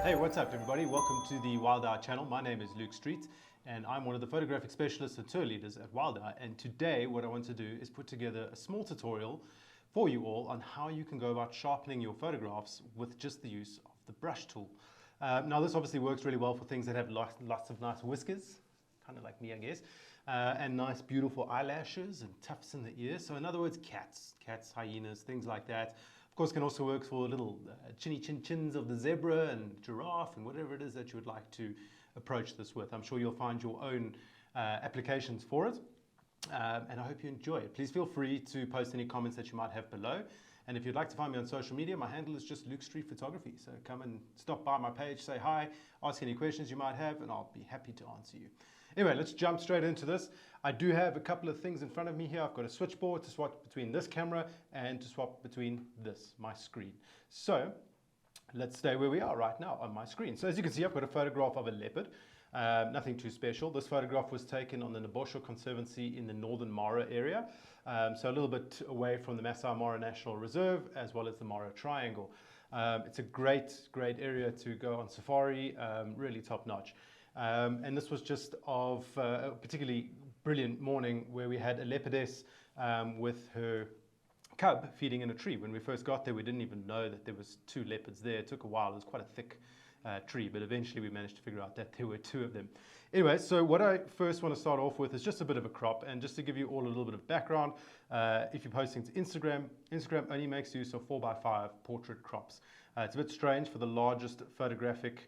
Hey, what's up everybody? Welcome to the Wild Eye channel. My name is Luke Street and I'm one of the photographic specialists and tour leaders at Wild Eye. And today what I want to do is put together a small tutorial for you all on how you can go about sharpening your photographs with just the use of the brush tool. Now this obviously works really well for things that have lots of nice whiskers, kind of like me I guess, and nice beautiful eyelashes and tufts in the ears. So in other words, cats, hyenas, things like that. Of course, can also work for little chinny chins of the zebra and giraffe and whatever it is that you would like to approach this with. I'm sure you'll find your own applications for it, and I hope you enjoy it. Please feel free to post any comments that you might have below. And if you'd like to find me on social media, my handle is just Luke Street Photography. So come and stop by my page, say hi, ask any questions you might have, and I'll be happy to answer you. Anyway, let's jump straight into this. I do have a couple of things in front of me here. I've got a switchboard to swap between this camera and to swap between this, my screen. So let's stay where we are right now on my screen. So as you can see, I've got a photograph of a leopard. Nothing too special. This photograph was taken on the Nebosho Conservancy in the northern Mara area, so a little bit away from the Masai Mara National Reserve as well as the Mara Triangle. It's a great area to go on safari, really top notch. And this was just of a particularly brilliant morning where we had a leopardess with her cub feeding in a tree. When we first got there, we didn't even know that there was two leopards there. It took a while. It was quite a thick tree, but eventually we managed to figure out that there were two of them. Anyway, so what I first want to start off with is just a bit of a crop, and just to give you all a little bit of background, if you're posting to Instagram only makes use of 4x5 portrait crops. It's a bit strange for the largest photographic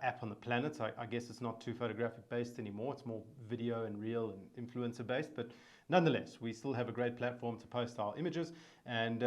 app on the planet. I guess it's not too photographic based anymore. It's more video and reel and influencer based, but nonetheless, we still have a great platform to post our images. And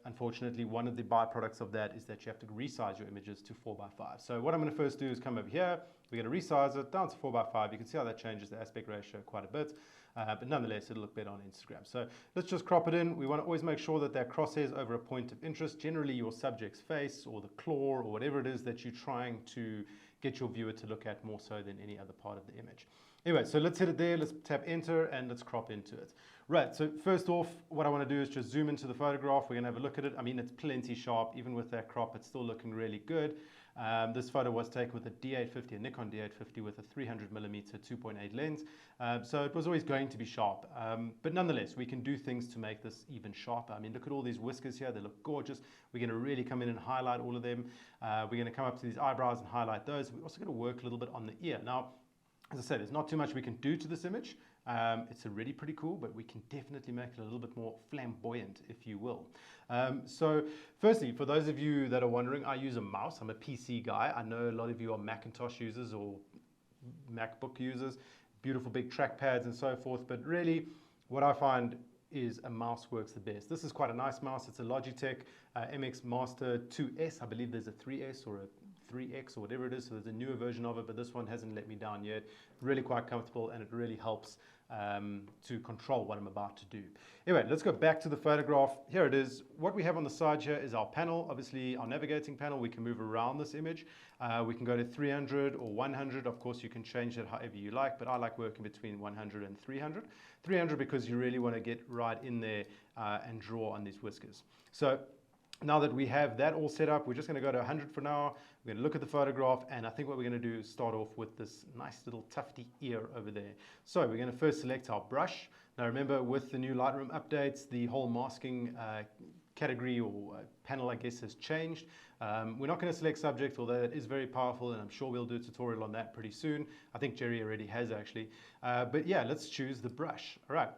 unfortunately, one of the byproducts of that is that you have to resize your images to 4x5. So what I'm going to first do is come over here. We're going to resize it down to 4x5. You can see how that changes the aspect ratio quite a bit, but nonetheless, it'll look better on Instagram. So let's just crop it in. We want to always make sure that that crosshairs over a point of interest, generally your subject's face or the claw or whatever it is that you're trying to get your viewer to look at more so than any other part of the image. Anyway, so let's hit it there, let's tap enter and let's crop into it. Right, so first off, what I want to do is just zoom into the photograph. We're going to have a look at it. I mean, it's plenty sharp. Even with that crop, it's still looking really good. This photo was taken with a D850, a Nikon D850 with a 300mm 2.8 lens. So it was always going to be sharp. But nonetheless, we can do things to make this even sharper. I mean, look at all these whiskers here. They look gorgeous. We're going to really come in and highlight all of them. We're going to come up to these eyebrows and highlight those. We're also going to work a little bit on the ear. Now, as I said, there's not too much we can do to this image. It's already pretty cool, but we can definitely make it a little bit more flamboyant, if you will. So firstly, for those of you that are wondering, I use a mouse. I'm a PC guy. I know a lot of you are Macintosh users or MacBook users, beautiful big trackpads and so forth, but really what I find is a mouse works the best. This is quite a nice mouse. It's a Logitech MX Master 2S. I believe there's a 3S or a 3X or whatever it is. So there's a newer version of it, but this one hasn't let me down yet. Really quite comfortable, and it really helps to control what I'm about to do. Anyway, let's go back to the photograph. Here it is. What we have on the side here is our panel, obviously our navigating panel. We can move around this image. We can go to 300 or 100. Of course, you can change it however you like, but I like working between 100 and 300. 300 because you really want to get right in there and draw on these whiskers. So now that we have that all set up, we're just going to go to 100 for now. We're going to look at the photograph, and I think what we're going to do is start off with this nice little tufty ear over there. So we're going to first select our brush. Now remember, with the new Lightroom updates, the whole masking category or panel, I guess, has changed. We're not going to select subject, although it is very powerful, and I'm sure we'll do a tutorial on that pretty soon. I think Jerry already has actually. But yeah, let's choose the brush. All right.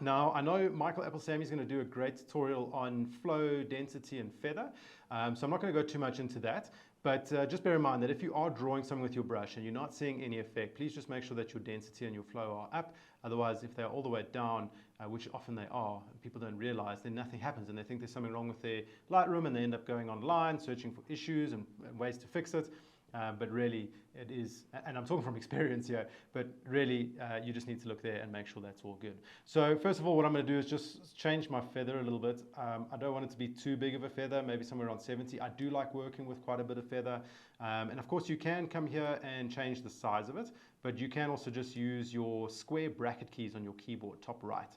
Now, I know Michael Applesamy is going to do a great tutorial on flow, density, and feather. So I'm not going to go too much into that. But just bear in mind that if you are drawing something with your brush and you're not seeing any effect, please just make sure that your density and your flow are up. Otherwise, if they're all the way down, which often they are, and people don't realize, then nothing happens and they think there's something wrong with their Lightroom and they end up going online, searching for issues and ways to fix it. But really it is, and I'm talking from experience here, but really you just need to look there and make sure that's all good. So first of all, what I'm going to do is just change my feather a little bit. I don't want it to be too big of a feather, maybe somewhere around 70. I do like working with quite a bit of feather. And of course you can come here and change the size of it, but you can also just use your square bracket keys on your keyboard, top right,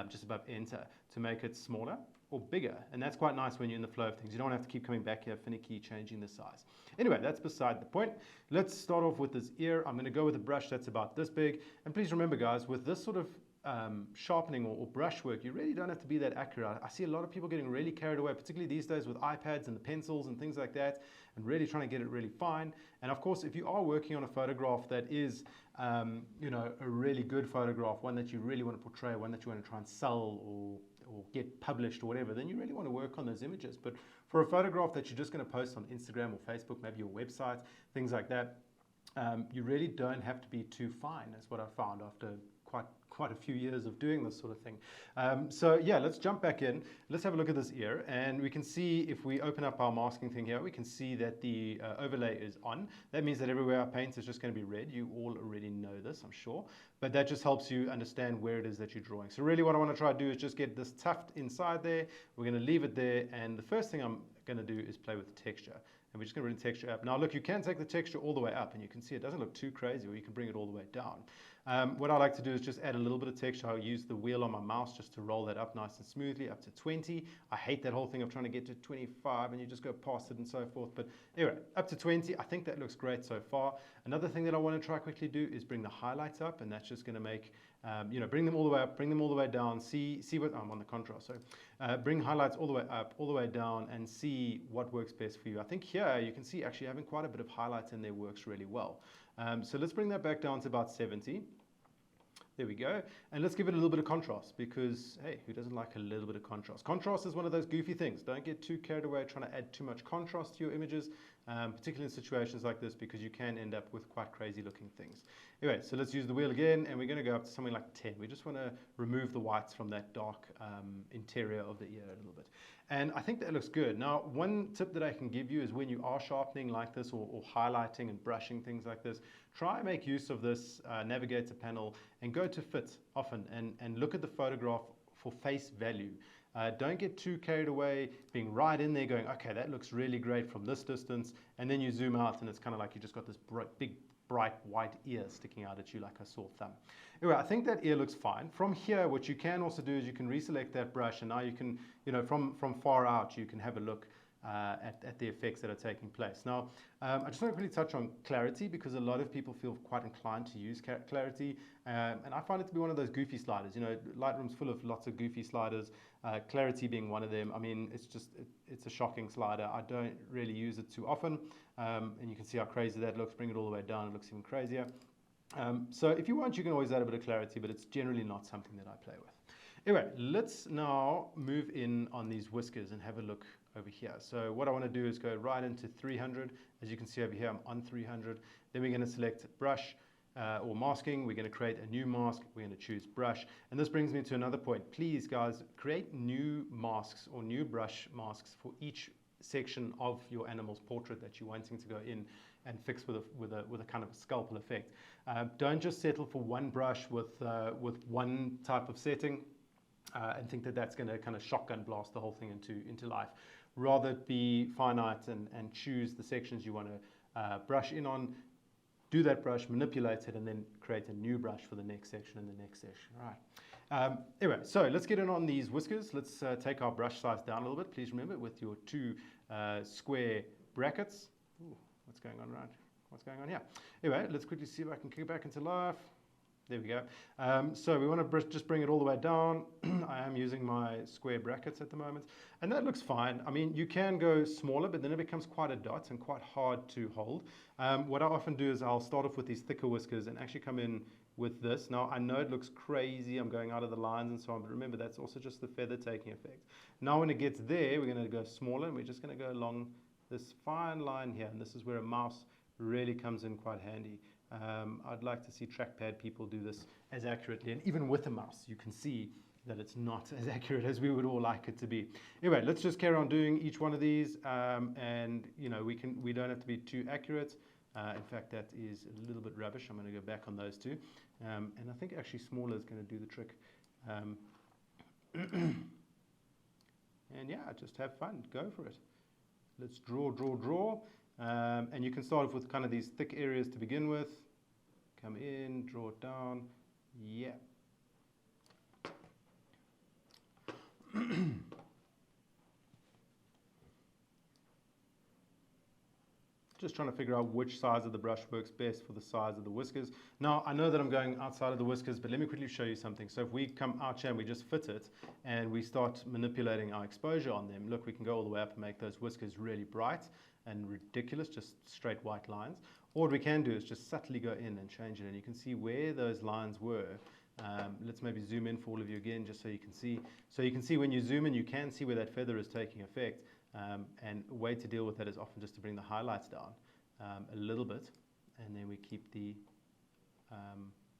just above enter, to make it smaller. or bigger. And that's quite nice when you're in the flow of things. You don't have to keep coming back here, finicky, changing the size. Anyway, that's beside the point. Let's start off with this ear. I'm going to go with a brush that's about this big. And please remember, guys, with this sort of sharpening or brush work, you really don't have to be that accurate. I see a lot of people getting really carried away, particularly these days with iPads and the pencils and things like that, and really trying to get it really fine. And of course, if you are working on a photograph that is, you know, a really good photograph, one that you really want to portray, one that you want to try and sell or get published or whatever, then you really want to work on those images. But for a photograph that you're just going to post on Instagram or Facebook, maybe your website, things like that, you really don't have to be too fine, is what I found after quite a few years of doing this sort of thing. So yeah, let's jump back in. Let's have a look at this ear, and we can see, if we open up our masking thing here, we can see that the overlay is on. That means that everywhere I paint is just going to be red. You all already know this, I'm sure, but that just helps you understand where it is that you're drawing. So really what I want to try to do is just get this tuft inside there. We're going to leave it there, and the first thing I'm going to do is play with the texture. And we're just going to bring the texture up. Now look, you can take the texture all the way up, and you can see it doesn't look too crazy, or you can bring it all the way down. What I like to do is just add a little bit of texture. I'll use the wheel on my mouse just to roll that up nice and smoothly, up to 20. I hate that whole thing of trying to get to 25 and you just go past it and so forth. But anyway, up to 20, I think that looks great so far. Another thing that I want to try quickly do is bring the highlights up, and that's just going to make, you know, bring them all the way up, bring them all the way down, see what, I'm on the contrast, so bring highlights all the way up, all the way down, and see what works best for you. I think here you can see actually having quite a bit of highlights in there works really well. So let's bring that back down to about 70. There we go. And let's give it a little bit of contrast, because, hey, who doesn't like a little bit of contrast? Contrast is one of those goofy things. Don't get too carried away trying to add too much contrast to your images, particularly in situations like this, because you can end up with quite crazy looking things. Anyway, so let's use the wheel again, and we're going to go up to something like 10. We just want to remove the whites from that dark interior of the ear a little bit. And I think that looks good. Now, one tip that I can give you is when you are sharpening like this, or highlighting and brushing things like this, try and make use of this navigator panel and go to fit often, and look at the photograph for face value. Don't get too carried away being right in there going, okay, that looks really great from this distance, and then you zoom out and it's kind of like you just got this big bright white ear sticking out at you like a sore thumb. Anyway, I think that ear looks fine. From here, what you can also do is you can reselect that brush, and now you can, you know, from far out, you can have a look at the effects that are taking place. Now, I just want to quickly touch on clarity, because a lot of people feel quite inclined to use clarity, and I find it to be one of those goofy sliders. You know, Lightroom's full of lots of goofy sliders, clarity being one of them. I mean, it's a shocking slider. I don't really use it too often, and you can see how crazy that looks. Bring it all the way down, it looks even crazier. So if you want, you can always add a bit of clarity, but it's generally not something that I play with. Anyway, let's now move in on these whiskers and have a look over here. So what I want to do is go right into 300. As you can see over here, I'm on 300. Then we're going to select brush or masking. We're going to create a new mask. We're going to choose brush. And this brings me to another point. Please, guys, create new masks or new brush masks for each section of your animal's portrait that you're wanting to go in and fix with a kind of a scalpel effect. Don't just settle for one brush with one type of setting and think that that's going to kind of shotgun blast the whole thing into life. Rather be finite and choose the sections you want to brush in on. Do that brush, manipulate it, and then create a new brush for the next section and the next section. All right. Anyway, so let's get in on these whiskers. Let's take our brush size down a little bit. Please remember, with your two square brackets. Ooh, what's going on around? What's going on here? Anyway, let's quickly see if I can kick it back into life. There we go. So we want to just bring it all the way down. I am using my square brackets at the moment, and that looks fine. I mean, you can go smaller, but then it becomes quite a dot and quite hard to hold. What I often do is I'll start off with these thicker whiskers and actually come in with this. Now, I know it looks crazy. I'm going out of the lines and so on, but remember, that's also just the feather taking effect. Now, when it gets there, we're going to go smaller, and we're just going to go along this fine line here, and this is where a mouse really comes in quite handy. I'd like to see trackpad people do this as accurately, and even with a mouse, you can see that it's not as accurate as we would all like it to be. Anyway, let's just carry on doing each one of these, and you know, we don't have to be too accurate. In fact, that is a little bit rubbish. I'm going to go back on those two, and I think actually smaller is going to do the trick. And yeah, just have fun, go for it. Let's draw. And you can start off with kind of these thick areas to begin with. Come in, draw it down. Yeah. just trying to figure out which size of the brush works best for the size of the whiskers. Now, I know that I'm going outside of the whiskers, but let me quickly show you something. So if we come out here and we just fit it and we start manipulating our exposure on them, look, we can go all the way up and make those whiskers really bright and ridiculous, just straight white lines. Or what we can do is just subtly go in and change it, and you can see where those lines were. Let's maybe zoom in for all of you again, just so you can see. So you can see when you zoom in, you can see where that feather is taking effect. And a way to deal with that is often just to bring the highlights down a little bit, and then we keep the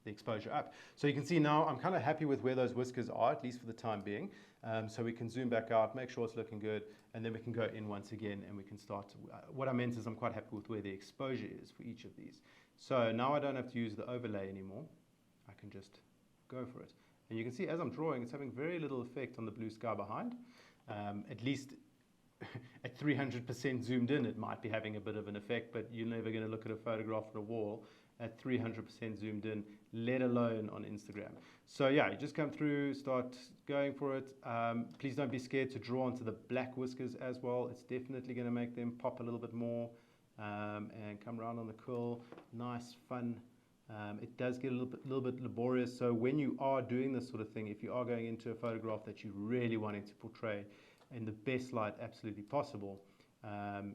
exposure up. So you can see now I'm kind of happy with where those whiskers are, at least for the time being. So we can zoom back out, make sure it's looking good, and then we can go in once again and we can start. What I meant is I'm quite happy with where the exposure is for each of these. So now I don't have to use the overlay anymore. I can just go for it. And you can see as I'm drawing, it's having very little effect on the blue sky behind. At least at 300% zoomed in, it might be having a bit of an effect, but you're never going to look at a photograph on a wall at 300% zoomed in, let alone on Instagram. So yeah, you just come through, start going for it. Please don't be scared to draw onto the black whiskers as well. It's definitely going to make them pop a little bit more, and come around on the curl. Nice, fun. It does get a little bit laborious. So when you are doing this sort of thing, if you are going into a photograph that you're really wanting to portray in the best light absolutely possible,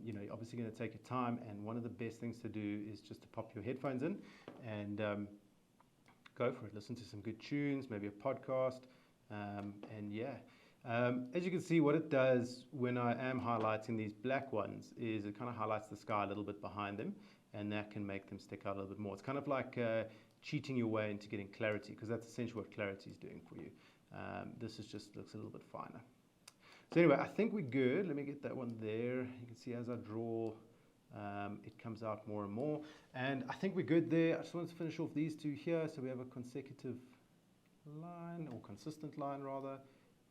you're obviously going to take your time, and one of the best things to do is just to pop your headphones in and go for it. Listen to some good tunes, maybe a podcast, and yeah. As you can see, what it does when I am highlighting these black ones is it kind of highlights the sky a little bit behind them, and that can make them stick out a little bit more. It's kind of like cheating your way into getting clarity, because that's essentially what clarity is doing for you. This is just looks a little bit finer. So anyway, I think we're good. Let me get that one there. You can see as I draw, it comes out more and more. And I think we're good there. I just wanted to finish off these two here. So we have a consecutive line, or consistent line rather.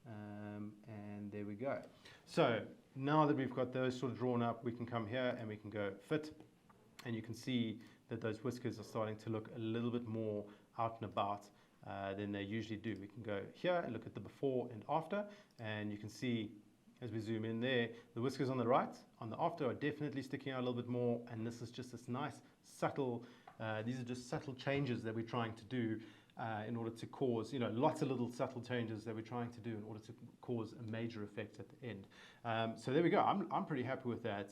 And there we go. So now that we've got those sort of drawn up, we can come here and we can go fit. And you can see that those whiskers are starting to look a little bit more out and about than they usually do. We can go here and look at the before and after, and you can see as we zoom in there, the whiskers on the right, on the after, are definitely sticking out a little bit more, and this is just this nice subtle, these are just subtle changes that we're trying to do in order to cause, lots of little subtle changes that we're trying to do in order to cause a major effect at the end. So there we go. I'm pretty happy with that.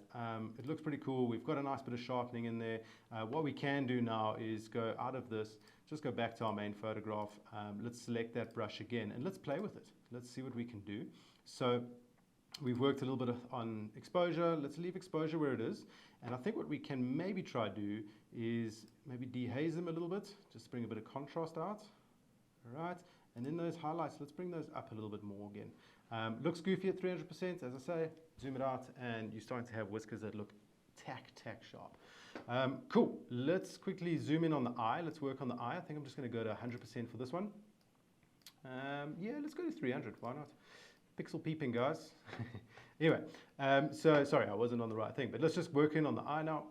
It looks pretty cool. We've got a nice bit of sharpening in there. What we can do now is go out of this, just go back to our main photograph. Let's select that brush again and let's play with it. Let's see what we can do. So we've worked a little bit on exposure. Let's leave exposure where it is. And I think what we can maybe try to do is maybe dehaze them a little bit, just bring a bit of contrast out. All right. And then those highlights, let's bring those up a little bit more again. Looks goofy at 300%, as I say. Zoom it out and you're starting to have whiskers that look tack sharp. Cool. Let's quickly zoom in on the eye. Let's work on the eye. I think I'm just going to go to 100% for this one. Yeah, let's go to 300. Why not? Pixel peeping, guys. Anyway, so sorry, I wasn't on the right thing, but let's just work in on the eye now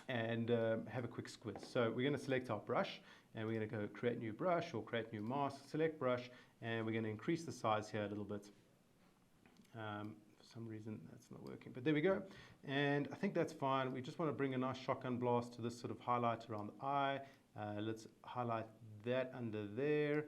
and have a quick squiz. So we're going to select our brush and we're going to go create new brush or create new mask, select brush, and we're going to increase the size here a little bit. For some reason that's not working, but there we go. And I think that's fine. We just want to bring a nice shotgun blast to this sort of highlight around the eye. Let's highlight that under there.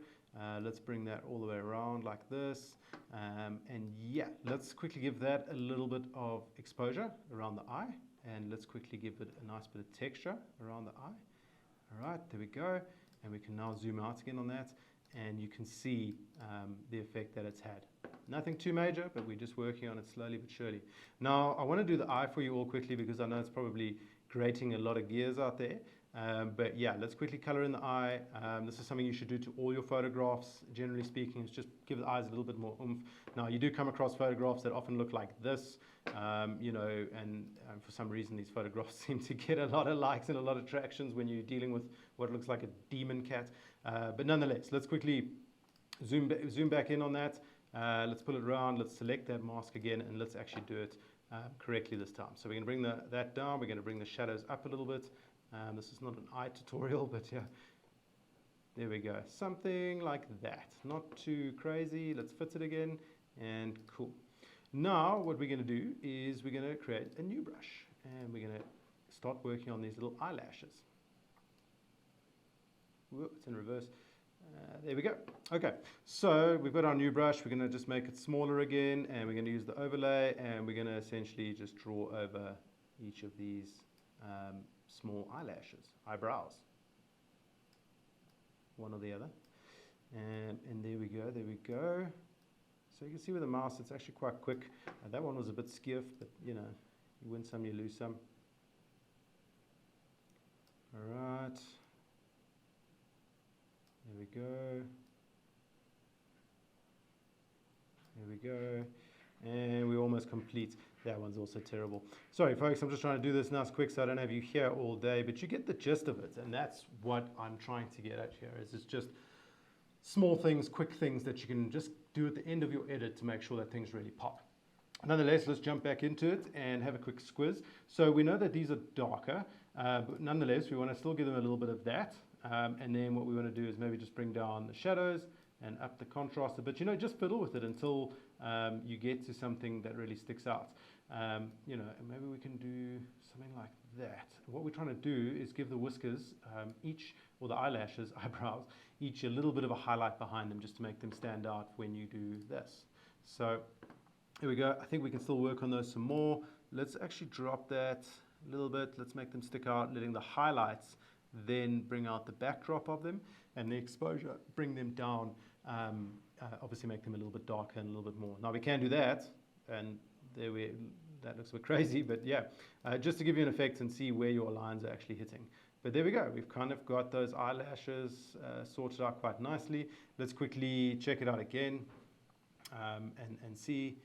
Let's bring that all the way around like this. And yeah, let's quickly give that a little bit of exposure around the eye. And let's quickly give it a nice bit of texture around the eye. All right, there we go. And we can now zoom out again on that. And you can see the effect that it's had. Nothing too major, but we're just working on it slowly but surely. Now, I want to do the eye for you all quickly because I know it's probably grating a lot of gears out there. But yeah, let's quickly color in the eye. This is something you should do to all your photographs. Generally speaking, it's just give the eyes a little bit more oomph. Now, you do come across photographs that often look like this, and for some reason, these photographs seem to get a lot of likes and a lot of tractions when you're dealing with what looks like a demon cat. But nonetheless, let's quickly zoom back in on that. Let's pull it around. Let's select that mask again, and let's actually do it correctly this time. So we're going to bring that down. We're going to bring the shadows up a little bit. This is not an eye tutorial, but yeah, there we go. Something like that. Not too crazy. Let's fit it again, and cool. Now, what we're going to do is we're going to create a new brush, and we're going to start working on these little eyelashes. Whoop, it's in reverse. There we go. Okay, so we've got our new brush. We're going to just make it smaller again, and we're going to use the overlay, and we're going to essentially just draw over each of these small eyelashes, eyebrows, one or the other. And there we go, there we go. So you can see with the mouse, it's actually quite quick. That one was a bit skiff, but you know, you win some, you lose some. All right. There we go. There we go. And we're almost complete. That one's also terrible. Sorry, folks, I'm just trying to do this nice quick so I don't have you here all day, but you get the gist of it. And that's what I'm trying to get at here, is it's just small things, quick things that you can just do at the end of your edit to make sure that things really pop. Nonetheless, let's jump back into it and have a quick squiz. So we know that these are darker, but nonetheless, we want to still give them a little bit of that. And then what we want to do is maybe just bring down the shadows and up the contrast a bit. You know, just fiddle with it until you get to something that really sticks out. You know, and maybe we can do something like that. What we're trying to do is give the whiskers each, or the eyelashes, eyebrows, each a little bit of a highlight behind them just to make them stand out when you do this. So here we go. I think we can still work on those some more. Let's actually drop that a little bit. Let's make them stick out, letting the highlights then bring out the backdrop of them, and the exposure, bring them down, obviously make them a little bit darker and a little bit more. Now we can do that, and there that looks a bit crazy, but yeah, just to give you an effect and see where your lines are actually hitting. But there we go, we've kind of got those eyelashes sorted out quite nicely. Let's quickly check it out again and see.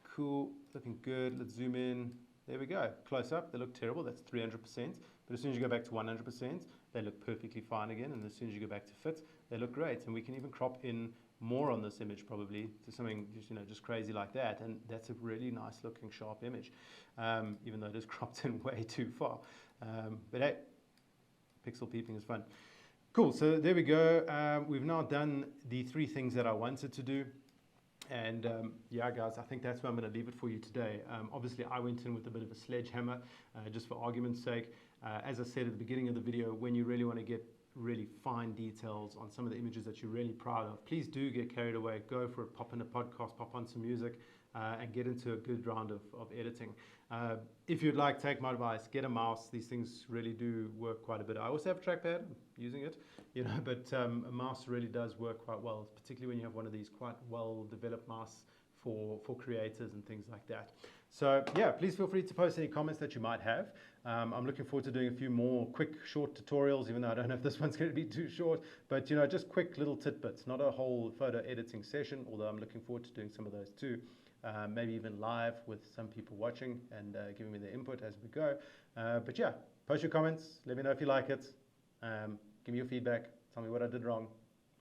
Cool, looking good. Let's zoom in. There we go, close up, they look terrible, that's 300%. But as soon as you go back to 100%, they look perfectly fine again. And as soon as you go back to fit, they look great. And we can even crop in more on this image probably to something just, you know, just crazy like that. And that's a really nice looking sharp image, even though it is cropped in way too far. But hey, pixel peeping is fun. Cool, so there we go. We've now done the 3 things that I wanted to do. And yeah, guys, I think that's where I'm going to leave it for you today. Obviously, I went in with a bit of a sledgehammer, just for argument's sake. As I said at the beginning of the video, when you really want to get really fine details on some of the images that you're really proud of, please do get carried away. Go for it, pop in a podcast, pop on some music, and get into a good round of editing. If you'd like, take my advice, get a mouse. These things really do work quite a bit. I also have a trackpad, I'm using it, you know, but a mouse really does work quite well, particularly when you have one of these quite well-developed mice for creators and things like that. So yeah, please feel free to post any comments that you might have. I'm looking forward to doing a few more quick, short tutorials, even though I don't know if this one's going to be too short, but you know, just quick little tidbits, not a whole photo editing session, although I'm looking forward to doing some of those too. Maybe even live with some people watching and giving me their input as we go. But yeah, post your comments, let me know if you like it, give me your feedback, tell me what I did wrong.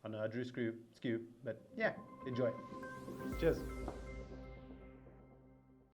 I know I drew skew, but yeah, enjoy. Cheers.